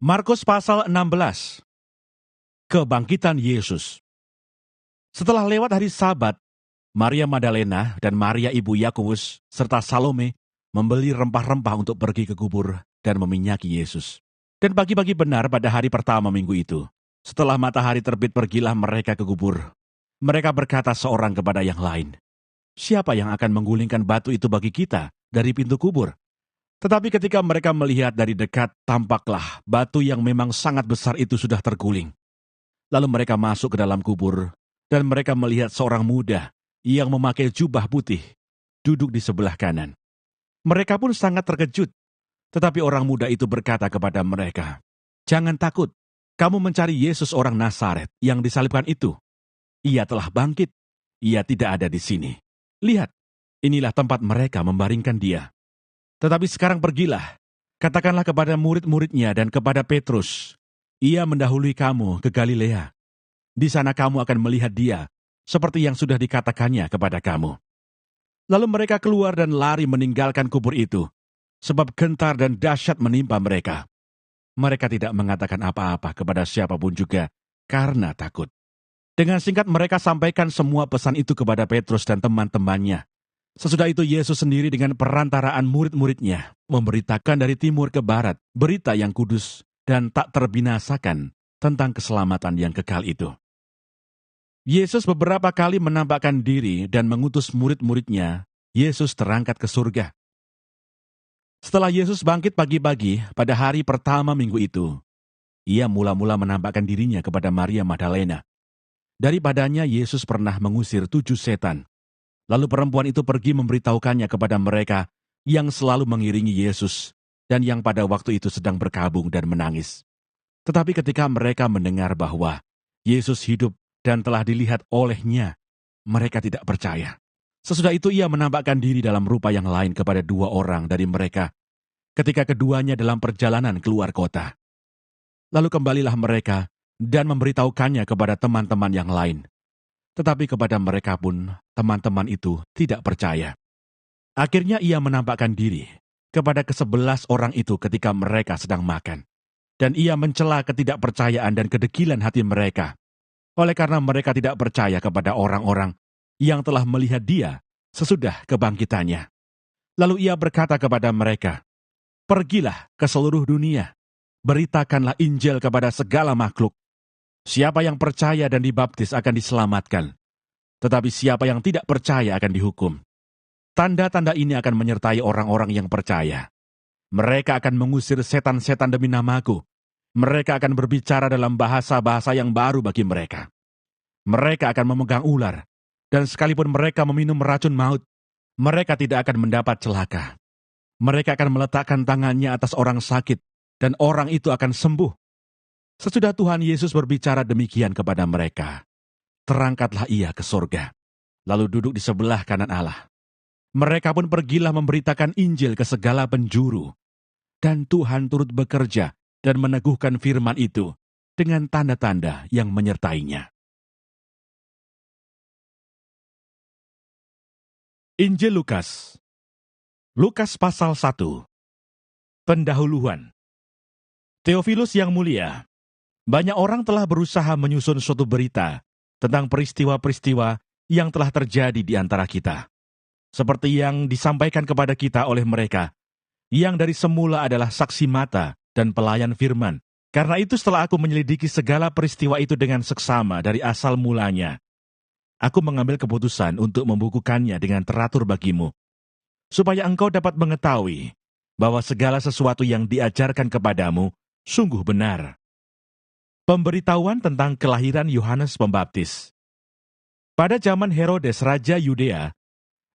Markus pasal 16. Kebangkitan Yesus. Setelah lewat hari Sabat, Maria Magdalena dan Maria ibu Yakobus serta Salome membeli rempah-rempah untuk pergi ke kubur dan meminyaki Yesus. Dan pagi-pagi benar pada hari pertama minggu itu, setelah matahari terbit pergilah mereka ke kubur. Mereka berkata seorang kepada yang lain, "Siapa yang akan menggulingkan batu itu bagi kita dari pintu kubur?" Tetapi ketika mereka melihat dari dekat, tampaklah batu yang memang sangat besar itu sudah terguling. Lalu mereka masuk ke dalam kubur, dan mereka melihat seorang muda yang memakai jubah putih, duduk di sebelah kanan. Mereka pun sangat terkejut, tetapi orang muda itu berkata kepada mereka, "Jangan takut, kamu mencari Yesus orang Nazaret yang disalibkan itu. Ia telah bangkit, ia tidak ada di sini. Lihat, inilah tempat mereka membaringkan dia. Tetapi sekarang pergilah, katakanlah kepada murid-muridnya dan kepada Petrus, ia mendahului kamu ke Galilea. Di sana kamu akan melihat dia, seperti yang sudah dikatakannya kepada kamu." Lalu mereka keluar dan lari meninggalkan kubur itu, sebab gentar dan dahsyat menimpa mereka. Mereka tidak mengatakan apa-apa kepada siapapun juga, karena takut. Dengan singkat mereka sampaikan semua pesan itu kepada Petrus dan teman-temannya. Sesudah itu Yesus sendiri dengan perantaraan murid-muridnya memberitakan dari timur ke barat berita yang kudus dan tak terbinasakan tentang keselamatan yang kekal itu. Yesus beberapa kali menampakkan diri dan mengutus murid-muridnya. Yesus terangkat ke surga. Setelah Yesus bangkit pagi-pagi pada hari pertama minggu itu, ia mula-mula menampakkan dirinya kepada Maria Magdalena. Daripadanya Yesus pernah mengusir 7 setan. Lalu perempuan itu pergi memberitahukannya kepada mereka yang selalu mengiringi Yesus dan yang pada waktu itu sedang berkabung dan menangis. Tetapi ketika mereka mendengar bahwa Yesus hidup dan telah dilihat olehnya, mereka tidak percaya. Sesudah itu ia menampakkan diri dalam rupa yang lain kepada 2 orang dari mereka, ketika keduanya dalam perjalanan keluar kota. Lalu kembalilah mereka dan memberitahukannya kepada teman-teman yang lain. Tetapi kepada mereka pun, teman-teman itu tidak percaya. Akhirnya ia menampakkan diri kepada ke-11 orang itu ketika mereka sedang makan. Dan ia mencela ketidakpercayaan dan kedegilan hati mereka. Oleh karena mereka tidak percaya kepada orang-orang yang telah melihat dia sesudah kebangkitannya. Lalu ia berkata kepada mereka, "Pergilah ke seluruh dunia, beritakanlah Injil kepada segala makhluk. Siapa yang percaya dan dibaptis akan diselamatkan, tetapi siapa yang tidak percaya akan dihukum. Tanda-tanda ini akan menyertai orang-orang yang percaya. Mereka akan mengusir setan-setan demi namaku. Mereka akan berbicara dalam bahasa-bahasa yang baru bagi mereka. Mereka akan memegang ular, dan sekalipun mereka meminum racun maut, mereka tidak akan mendapat celaka. Mereka akan meletakkan tangannya atas orang sakit, dan orang itu akan sembuh." Sesudah Tuhan Yesus berbicara demikian kepada mereka, terangkatlah ia ke surga, lalu duduk di sebelah kanan Allah. Mereka pun pergilah memberitakan Injil ke segala penjuru, dan Tuhan turut bekerja dan meneguhkan firman itu dengan tanda-tanda yang menyertainya. Injil Lukas. Lukas pasal 1. Pendahuluan. Theophilus yang mulia, banyak orang telah berusaha menyusun suatu berita tentang peristiwa-peristiwa yang telah terjadi di antara kita, seperti yang disampaikan kepada kita oleh mereka, yang dari semula adalah saksi mata dan pelayan firman. Karena itu setelah aku menyelidiki segala peristiwa itu dengan seksama dari asal mulanya, aku mengambil keputusan untuk membukukannya dengan teratur bagimu, supaya engkau dapat mengetahui bahwa segala sesuatu yang diajarkan kepadamu sungguh benar. Pemberitahuan tentang kelahiran Yohanes Pembaptis. Pada zaman Herodes Raja Yudea,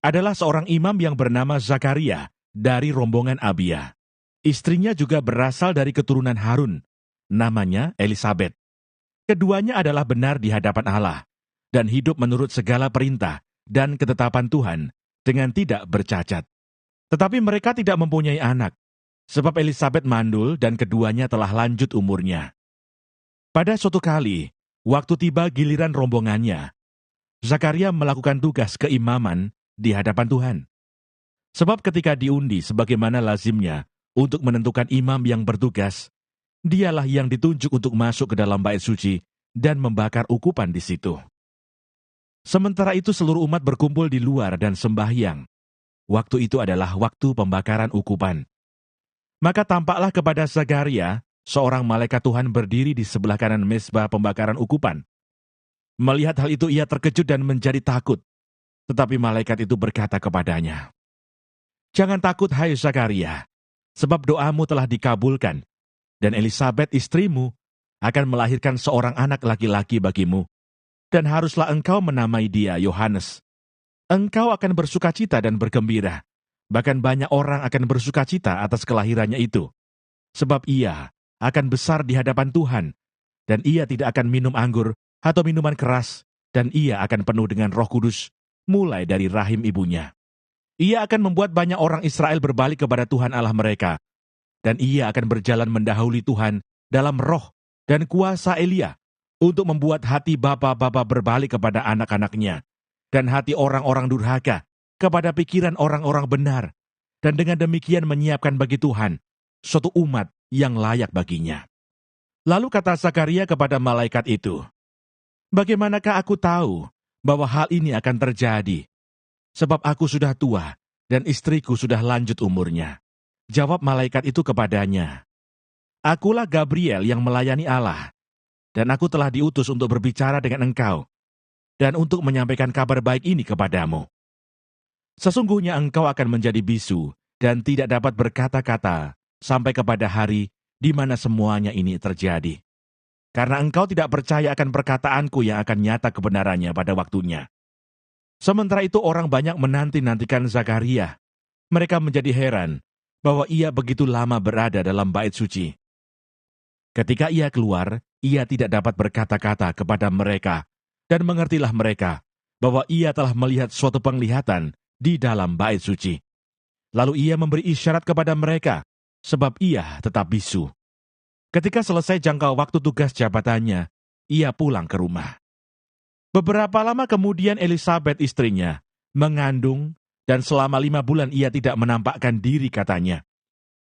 adalah seorang imam yang bernama Zakaria dari rombongan Abia. Istrinya juga berasal dari keturunan Harun, namanya Elisabet. Keduanya adalah benar di hadapan Allah, dan hidup menurut segala perintah dan ketetapan Tuhan dengan tidak bercacat. Tetapi mereka tidak mempunyai anak, sebab Elisabet mandul dan keduanya telah lanjut umurnya. Pada suatu kali, waktu tiba giliran rombongannya, Zakaria melakukan tugas keimaman di hadapan Tuhan. Sebab ketika diundi sebagaimana lazimnya untuk menentukan imam yang bertugas, Dialah yang ditunjuk untuk masuk ke dalam bait suci dan membakar ukupan di situ. Sementara itu seluruh umat berkumpul di luar dan sembahyang. Waktu itu adalah waktu pembakaran ukupan. Maka tampaklah kepada Zakaria seorang malaikat Tuhan berdiri di sebelah kanan mezbah pembakaran ukupan. Melihat hal itu ia terkejut dan menjadi takut. Tetapi malaikat itu berkata kepadanya, "Jangan takut, hai Zakaria, sebab doamu telah dikabulkan, dan Elisabet istrimu akan melahirkan seorang anak laki-laki bagimu, dan haruslah engkau menamai dia Yohanes. Engkau akan bersukacita dan bergembira, bahkan banyak orang akan bersukacita atas kelahirannya itu, sebab ia akan besar di hadapan Tuhan, dan ia tidak akan minum anggur atau minuman keras, dan ia akan penuh dengan Roh Kudus mulai dari rahim ibunya. Ia akan membuat banyak orang Israel berbalik kepada Tuhan Allah mereka, dan ia akan berjalan mendahului Tuhan dalam roh dan kuasa Elia untuk membuat hati bapa-bapa berbalik kepada anak-anaknya, dan hati orang-orang durhaka kepada pikiran orang-orang benar, dan dengan demikian menyiapkan bagi Tuhan suatu umat yang layak baginya." Lalu kata Zakaria kepada malaikat itu, "Bagaimanakah aku tahu bahwa hal ini akan terjadi? Sebab aku sudah tua dan istriku sudah lanjut umurnya." Jawab malaikat itu kepadanya, "Akulah Gabriel yang melayani Allah, dan aku telah diutus untuk berbicara dengan engkau, dan untuk menyampaikan kabar baik ini kepadamu. Sesungguhnya engkau akan menjadi bisu, dan tidak dapat berkata-kata, sampai kepada hari di mana semuanya ini terjadi. Karena engkau tidak percaya akan perkataanku yang akan nyata kebenarannya pada waktunya." Sementara itu orang banyak menanti-nantikan Zakaria. Mereka menjadi heran bahwa ia begitu lama berada dalam bait suci. Ketika ia keluar, ia tidak dapat berkata-kata kepada mereka, dan mengertilah mereka bahwa ia telah melihat suatu penglihatan di dalam bait suci. Lalu ia memberi isyarat kepada mereka, sebab ia tetap bisu. Ketika selesai jangka waktu tugas jabatannya, ia pulang ke rumah. Beberapa lama kemudian Elisabet istrinya mengandung, dan selama 5 bulan ia tidak menampakkan diri, katanya.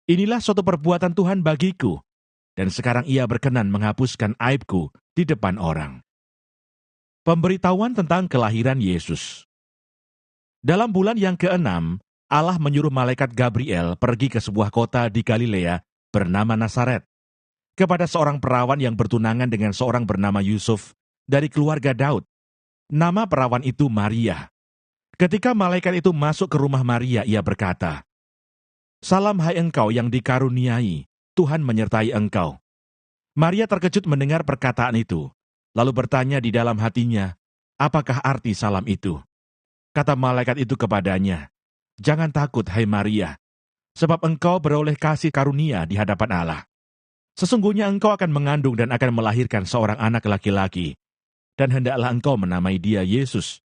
"Inilah suatu perbuatan Tuhan bagiku, dan sekarang ia berkenan menghapuskan aibku di depan orang." Pemberitahuan tentang kelahiran Yesus. Dalam bulan yang ke-6, Allah menyuruh malaikat Gabriel pergi ke sebuah kota di Galilea bernama Nazaret, kepada seorang perawan yang bertunangan dengan seorang bernama Yusuf dari keluarga Daud. Nama perawan itu Maria. Ketika malaikat itu masuk ke rumah Maria, ia berkata, "Salam hai engkau yang dikaruniai, Tuhan menyertai engkau." Maria terkejut mendengar perkataan itu, lalu bertanya di dalam hatinya, apakah arti salam itu? Kata malaikat itu kepadanya, "Jangan takut hai Maria, sebab engkau beroleh kasih karunia di hadapan Allah. Sesungguhnya engkau akan mengandung dan akan melahirkan seorang anak laki-laki, dan hendaklah engkau menamai dia Yesus.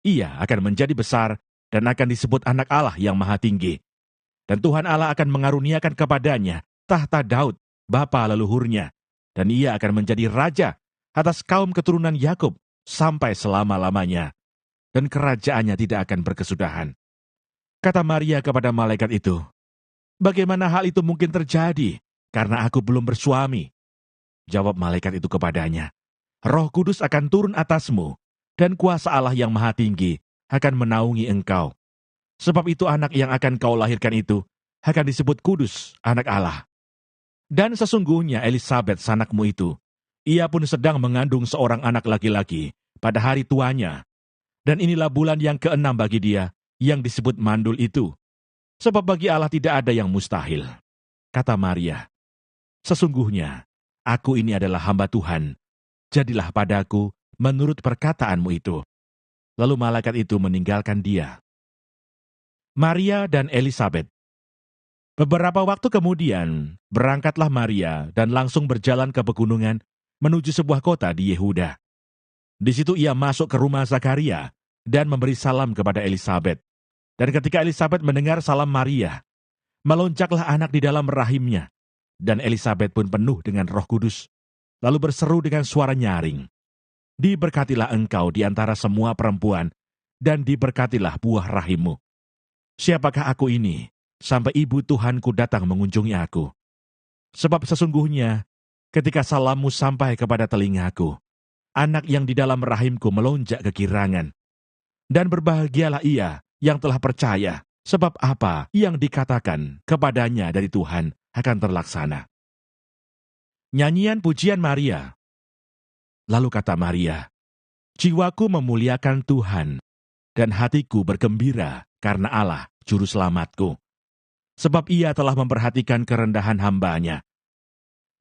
Ia akan menjadi besar dan akan disebut Anak Allah yang Maha Tinggi. Dan Tuhan Allah akan mengaruniakan kepadanya tahta Daud, bapa leluhurnya, dan ia akan menjadi raja atas kaum keturunan Yakub sampai selama-lamanya, dan kerajaannya tidak akan berkesudahan." Kata Maria kepada malaikat itu, "Bagaimana hal itu mungkin terjadi, karena aku belum bersuami?" Jawab malaikat itu kepadanya, "Roh Kudus akan turun atasmu, dan kuasa Allah yang Maha Tinggi akan menaungi engkau. Sebab itu anak yang akan kau lahirkan itu akan disebut kudus, Anak Allah. Dan sesungguhnya Elisabet sanakmu itu, ia pun sedang mengandung seorang anak laki-laki pada hari tuanya. Dan inilah bulan yang ke-6 bagi dia, yang disebut mandul itu. Sebab bagi Allah tidak ada yang mustahil." Kata Maria, "Sesungguhnya aku ini adalah hamba Tuhan, jadilah padaku menurut perkataanmu itu." Lalu malaikat itu meninggalkan dia. Maria dan Elisabet. Beberapa waktu kemudian, berangkatlah Maria dan langsung berjalan ke pegunungan menuju sebuah kota di Yehuda. Di situ ia masuk ke rumah Zakaria dan memberi salam kepada Elisabet. Dan ketika Elisabet mendengar salam Maria, melonjaklah anak di dalam rahimnya, dan Elisabet pun penuh dengan Roh Kudus, lalu berseru dengan suara nyaring, "Diberkatilah engkau di antara semua perempuan, dan diberkatilah buah rahimmu. Siapakah aku ini, sampai ibu Tuhanku datang mengunjungi aku?" Sebab sesungguhnya, ketika salammu sampai kepada telingaku, anak yang di dalam rahimku melonjak kegirangan. Dan berbahagialah ia yang telah percaya, sebab apa yang dikatakan kepadanya dari Tuhan akan terlaksana. Nyanyian pujian Maria. Lalu kata Maria, jiwaku memuliakan Tuhan, dan hatiku bergembira karena Allah, Juru Selamatku. Sebab ia telah memperhatikan kerendahan hamba-Nya.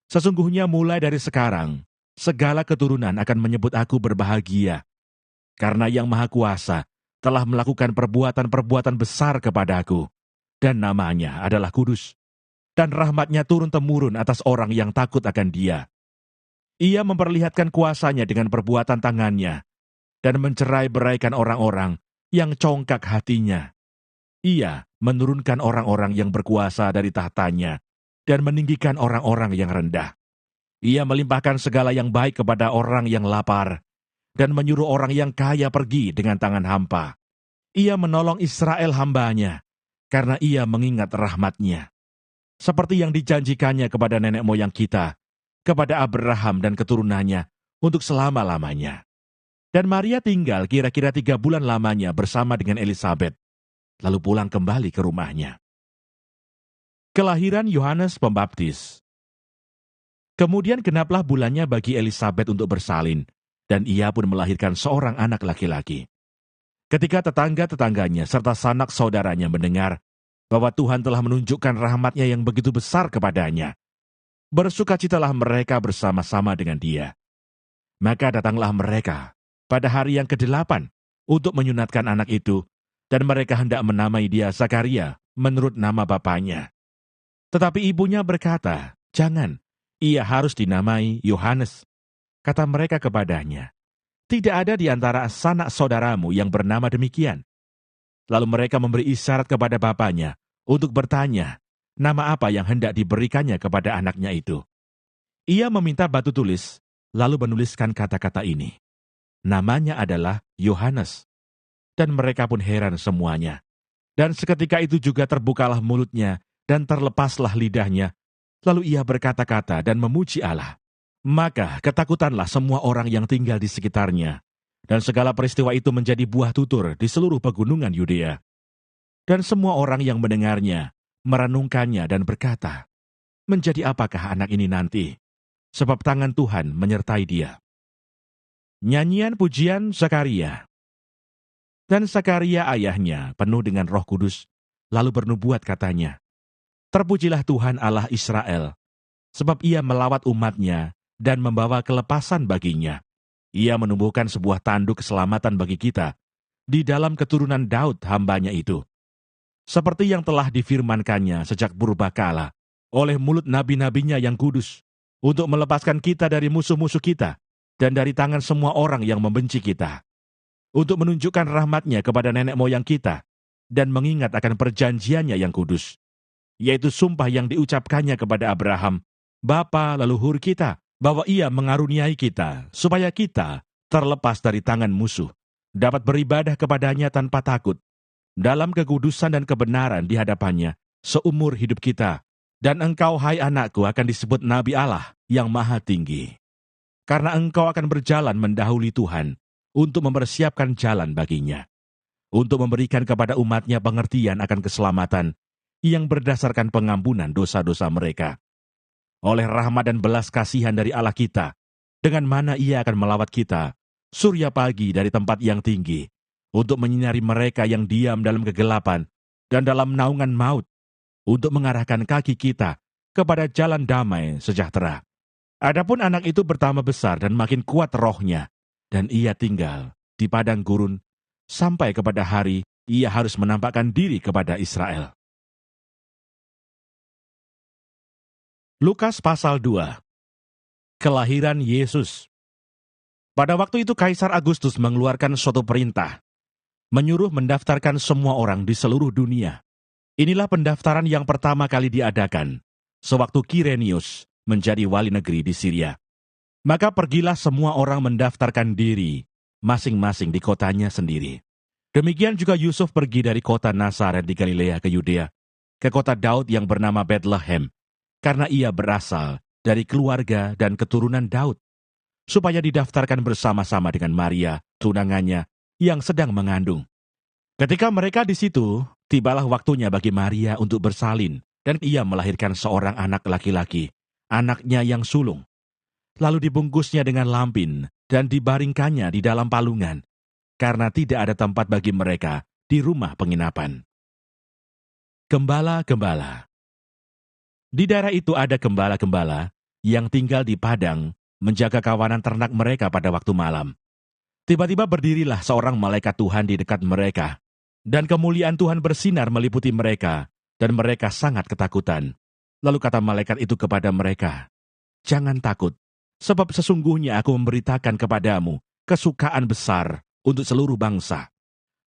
Sesungguhnya mulai dari sekarang, segala keturunan akan menyebut aku berbahagia, karena Yang Maha Kuasa telah melakukan perbuatan-perbuatan besar kepadaku, dan namanya adalah kudus, dan rahmat-Nya turun-temurun atas orang yang takut akan Dia. Ia memperlihatkan kuasa-Nya dengan perbuatan tangan-Nya, dan mencerai-beraikan orang-orang yang congkak hatinya. Ia menurunkan orang-orang yang berkuasa dari tahtanya, dan meninggikan orang-orang yang rendah. Ia melimpahkan segala yang baik kepada orang yang lapar, dan menyuruh orang yang kaya pergi dengan tangan hampa. Ia menolong Israel hamba-Nya, karena ia mengingat rahmat-Nya. Seperti yang dijanjikannya kepada nenek moyang kita, kepada Abraham dan keturunannya, untuk selama-lamanya. Dan Maria tinggal kira-kira 3 bulan lamanya bersama dengan Elisabet, lalu pulang kembali ke rumahnya. Kelahiran Yohanes Pembaptis. Kemudian genaplah bulannya bagi Elisabet untuk bersalin, dan ia pun melahirkan seorang anak laki-laki. Ketika tetangga-tetangganya serta sanak saudaranya mendengar bahwa Tuhan telah menunjukkan rahmat-Nya yang begitu besar kepadanya, bersukacitalah mereka bersama-sama dengan dia. Maka datanglah mereka pada hari yang ke-8 untuk menyunatkan anak itu, dan mereka hendak menamai dia Zakaria menurut nama bapaknya. Tetapi ibunya berkata, jangan, ia harus dinamai Yohanes. Kata mereka kepadanya, tidak ada di antara sanak saudaramu yang bernama demikian. Lalu mereka memberi isyarat kepada bapaknya untuk bertanya, nama apa yang hendak diberikannya kepada anaknya itu. Ia meminta batu tulis, lalu menuliskan kata-kata ini. Namanya adalah Yohanes. Dan mereka pun heran semuanya. Dan seketika itu juga terbukalah mulutnya dan terlepaslah lidahnya. Lalu ia berkata-kata dan memuji Allah. Maka ketakutanlah semua orang yang tinggal di sekitarnya. Dan segala peristiwa itu menjadi buah tutur di seluruh pegunungan Yudea. Dan semua orang yang mendengarnya merenungkannya dan berkata, menjadi apakah anak ini nanti? Sebab tangan Tuhan menyertai dia. Nyanyian pujian Zakaria. Dan Zakaria ayahnya penuh dengan Roh Kudus, lalu bernubuat katanya, terpujilah Tuhan Allah Israel, sebab ia melawat umat-Nya dan membawa kelepasan baginya. Ia menumbuhkan sebuah tanduk keselamatan bagi kita di dalam keturunan Daud hamba-Nya itu. Seperti yang telah difirmankannya sejak purbakala oleh mulut nabi-nabinya yang kudus, untuk melepaskan kita dari musuh-musuh kita dan dari tangan semua orang yang membenci kita, untuk menunjukkan rahmat-Nya kepada nenek moyang kita dan mengingat akan perjanjiannya yang kudus, yaitu sumpah yang diucapkannya kepada Abraham, bapa leluhur kita, bahwa ia mengaruniai kita, supaya kita terlepas dari tangan musuh, dapat beribadah kepadanya tanpa takut, dalam kekudusan dan kebenaran di hadapannya, seumur hidup kita. Dan engkau, hai anakku, akan disebut Nabi Allah yang Maha Tinggi. Karena engkau akan berjalan mendahului Tuhan, untuk mempersiapkan jalan baginya, untuk memberikan kepada umat-Nya pengertian akan keselamatan, yang berdasarkan pengampunan dosa-dosa mereka. Oleh rahmat dan belas kasihan dari Allah kita, dengan mana ia akan melawat kita, surya pagi dari tempat yang tinggi, untuk menyinari mereka yang diam dalam kegelapan dan dalam naungan maut, untuk mengarahkan kaki kita kepada jalan damai sejahtera. Adapun anak itu bertambah besar dan makin kuat rohnya, dan ia tinggal di padang gurun, sampai kepada hari ia harus menampakkan diri kepada Israel. Lukas pasal 2. Kelahiran Yesus. Pada waktu itu Kaisar Agustus mengeluarkan suatu perintah, menyuruh mendaftarkan semua orang di seluruh dunia. Inilah pendaftaran yang pertama kali diadakan, sewaktu Kirenius menjadi wali negeri di Syria. Maka pergilah semua orang mendaftarkan diri, masing-masing di kotanya sendiri. Demikian juga Yusuf pergi dari kota Nazaret di Galilea ke Yudea, ke kota Daud yang bernama Betlehem, karena ia berasal dari keluarga dan keturunan Daud, supaya didaftarkan bersama-sama dengan Maria, tunangannya, yang sedang mengandung. Ketika mereka di situ, tibalah waktunya bagi Maria untuk bersalin, dan ia melahirkan seorang anak laki-laki, anaknya yang sulung. Lalu dibungkusnya dengan lampin, dan dibaringkannya di dalam palungan, karena tidak ada tempat bagi mereka di rumah penginapan. Gembala-gembala. Di daerah itu ada gembala-gembala yang tinggal di padang, menjaga kawanan ternak mereka pada waktu malam. Tiba-tiba berdirilah seorang malaikat Tuhan di dekat mereka, dan kemuliaan Tuhan bersinar meliputi mereka, dan mereka sangat ketakutan. Lalu kata malaikat itu kepada mereka, "Jangan takut, sebab sesungguhnya aku memberitakan kepadamu kesukaan besar untuk seluruh bangsa.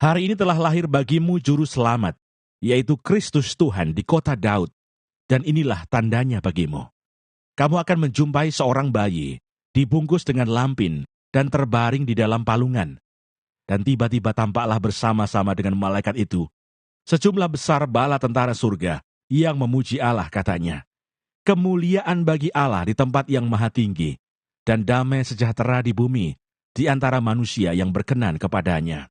Hari ini telah lahir bagimu juru selamat, yaitu Kristus Tuhan di kota Daud. Dan inilah tandanya bagimu. Kamu akan menjumpai seorang bayi, dibungkus dengan lampin, dan terbaring di dalam palungan." Dan tiba-tiba tampaklah bersama-sama dengan malaikat itu sejumlah besar bala tentara surga yang memuji Allah, katanya, "Kemuliaan bagi Allah di tempat yang maha tinggi, dan damai sejahtera di bumi, di antara manusia yang berkenan kepadanya."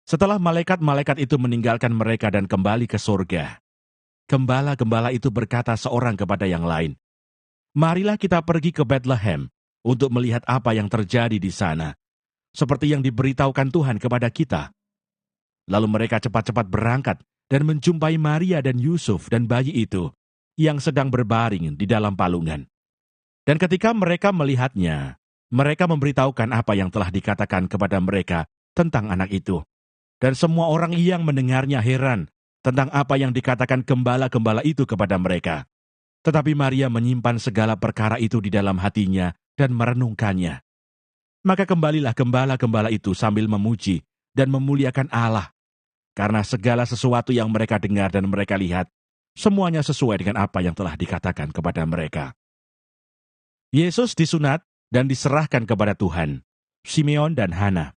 Setelah malaikat-malaikat itu meninggalkan mereka dan kembali ke surga, gembala-gembala itu berkata seorang kepada yang lain, "Marilah kita pergi ke Bethlehem untuk melihat apa yang terjadi di sana, seperti yang diberitahukan Tuhan kepada kita." Lalu mereka cepat-cepat berangkat dan menjumpai Maria dan Yusuf dan bayi itu yang sedang berbaring di dalam palungan. Dan ketika mereka melihatnya, mereka memberitahukan apa yang telah dikatakan kepada mereka tentang anak itu. Dan semua orang yang mendengarnya heran tentang apa yang dikatakan gembala-gembala itu kepada mereka. Tetapi Maria menyimpan segala perkara itu di dalam hatinya dan merenungkannya. Maka kembalilah gembala-gembala itu sambil memuji dan memuliakan Allah, karena segala sesuatu yang mereka dengar dan mereka lihat, semuanya sesuai dengan apa yang telah dikatakan kepada mereka. Yesus disunat dan diserahkan kepada Tuhan, Simeon dan Hana.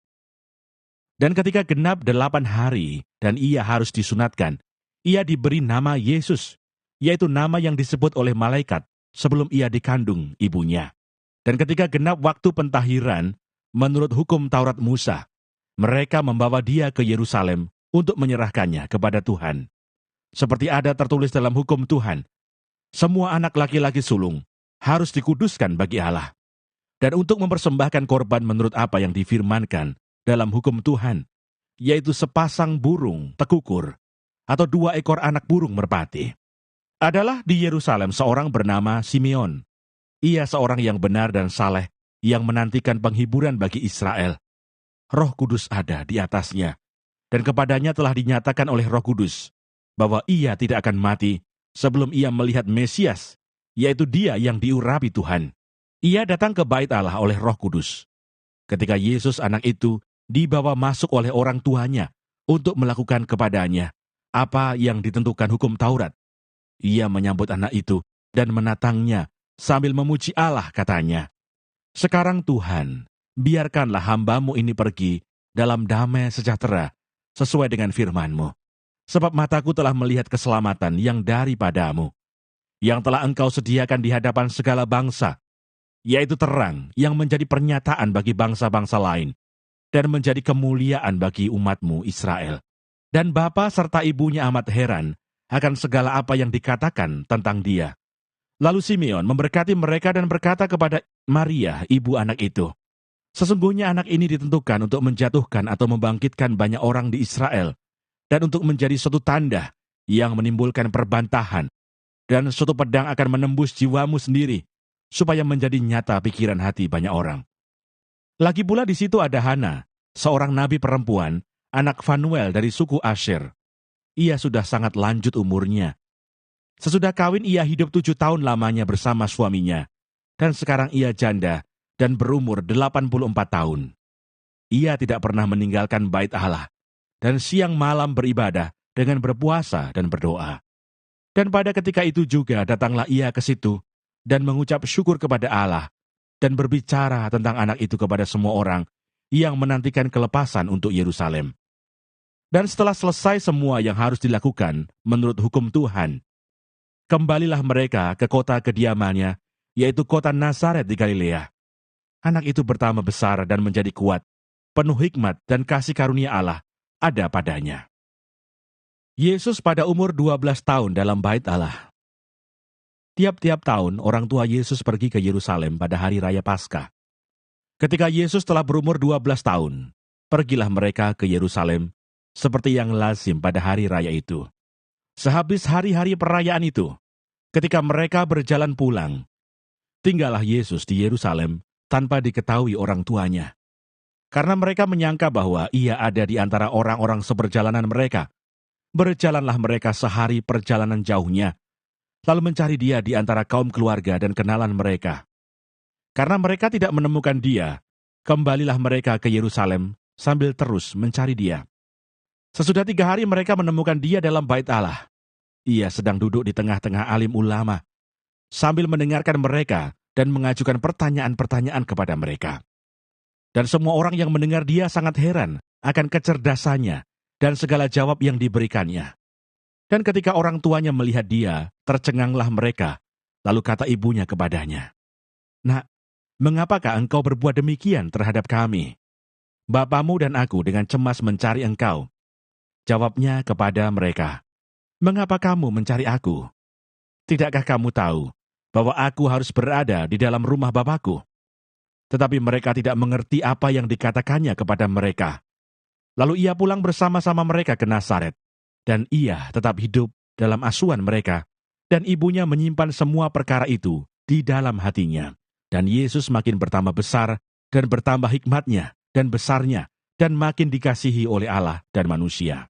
Dan ketika genap 8 hari dan ia harus disunatkan, ia diberi nama Yesus, yaitu nama yang disebut oleh malaikat sebelum ia dikandung ibunya. Dan ketika genap waktu pentahiran, menurut hukum Taurat Musa, mereka membawa dia ke Yerusalem untuk menyerahkannya kepada Tuhan. Seperti ada tertulis dalam hukum Tuhan, semua anak laki-laki sulung harus dikuduskan bagi Allah. Dan untuk mempersembahkan korban menurut apa yang difirmankan dalam hukum Tuhan, yaitu sepasang burung tekukur, atau 2 ekor anak burung merpati. Adalah di Yerusalem seorang bernama Simeon. Ia seorang yang benar dan saleh, yang menantikan penghiburan bagi Israel. Roh Kudus ada di atasnya, dan kepadanya telah dinyatakan oleh Roh Kudus, bahwa ia tidak akan mati sebelum ia melihat Mesias, yaitu dia yang diurapi Tuhan. Ia datang ke bait Allah oleh Roh Kudus. Ketika Yesus anak itu dibawa masuk oleh orang tuanya untuk melakukan kepadanya apa yang ditentukan hukum Taurat, ia menyambut anak itu dan menatangnya sambil memuji Allah, katanya, "Sekarang Tuhan, biarkanlah hamba-Mu ini pergi dalam damai sejahtera sesuai dengan firman-Mu. Sebab mataku telah melihat keselamatan yang daripada-Mu, yang telah Engkau sediakan di hadapan segala bangsa, yaitu terang yang menjadi pernyataan bagi bangsa-bangsa lain, dan menjadi kemuliaan bagi umat-Mu Israel." Dan bapa serta ibunya amat heran akan segala apa yang dikatakan tentang dia. Lalu Simeon memberkati mereka dan berkata kepada Maria, ibu anak itu, "Sesungguhnya anak ini ditentukan untuk menjatuhkan atau membangkitkan banyak orang di Israel, dan untuk menjadi suatu tanda yang menimbulkan perbantahan, dan suatu pedang akan menembus jiwamu sendiri, supaya menjadi nyata pikiran hati banyak orang." Lagi pula di situ ada Hana, seorang nabi perempuan, anak Fanuel dari suku Asher. Ia sudah sangat lanjut umurnya. Sesudah kawin ia hidup 7 tahun lamanya bersama suaminya, dan sekarang ia janda dan berumur 84 tahun. Ia tidak pernah meninggalkan bait Allah, dan siang malam beribadah dengan berpuasa dan berdoa. Dan pada ketika itu juga datanglah ia ke situ dan mengucap syukur kepada Allah, dan berbicara tentang anak itu kepada semua orang yang menantikan kelepasan untuk Yerusalem. Dan setelah selesai semua yang harus dilakukan menurut hukum Tuhan, kembalilah mereka ke kota kediamannya, yaitu kota Nazaret di Galilea. Anak itu bertambah besar dan menjadi kuat, penuh hikmat dan kasih karunia Allah ada padanya. Yesus pada umur 12 tahun dalam bait Allah. Tiap-tiap tahun orang tua Yesus pergi ke Yerusalem pada hari raya Paskah. Ketika Yesus telah berumur 12 tahun, pergilah mereka ke Yerusalem seperti yang lazim pada hari raya itu. Sehabis hari-hari perayaan itu, ketika mereka berjalan pulang, tinggallah Yesus di Yerusalem tanpa diketahui orang tuanya. Karena mereka menyangka bahwa ia ada di antara orang-orang seperjalanan mereka. Berjalanlah mereka sehari perjalanan jauhnya, lalu mencari dia di antara kaum keluarga dan kenalan mereka. Karena mereka tidak menemukan dia, kembalilah mereka ke Yerusalem sambil terus mencari dia. Sesudah 3 hari mereka menemukan dia dalam bait Allah. Ia sedang duduk di tengah-tengah alim ulama, sambil mendengarkan mereka dan mengajukan pertanyaan-pertanyaan kepada mereka. Dan semua orang yang mendengar dia sangat heran akan kecerdasannya dan segala jawab yang diberikannya. Dan ketika orang tuanya melihat dia, tercenganglah mereka, lalu kata ibunya kepadanya, "Nak, mengapakah engkau berbuat demikian terhadap kami? Bapamu dan aku dengan cemas mencari engkau." Jawabnya kepada mereka, "Mengapa kamu mencari aku? Tidakkah kamu tahu bahwa aku harus berada di dalam rumah Bapakku?" Tetapi mereka tidak mengerti apa yang dikatakannya kepada mereka. Lalu ia pulang bersama-sama mereka ke Nazaret, dan ia tetap hidup dalam asuhan mereka, dan ibunya menyimpan semua perkara itu di dalam hatinya. Dan Yesus makin bertambah besar, dan bertambah hikmatnya, dan besarnya, dan makin dikasihi oleh Allah dan manusia.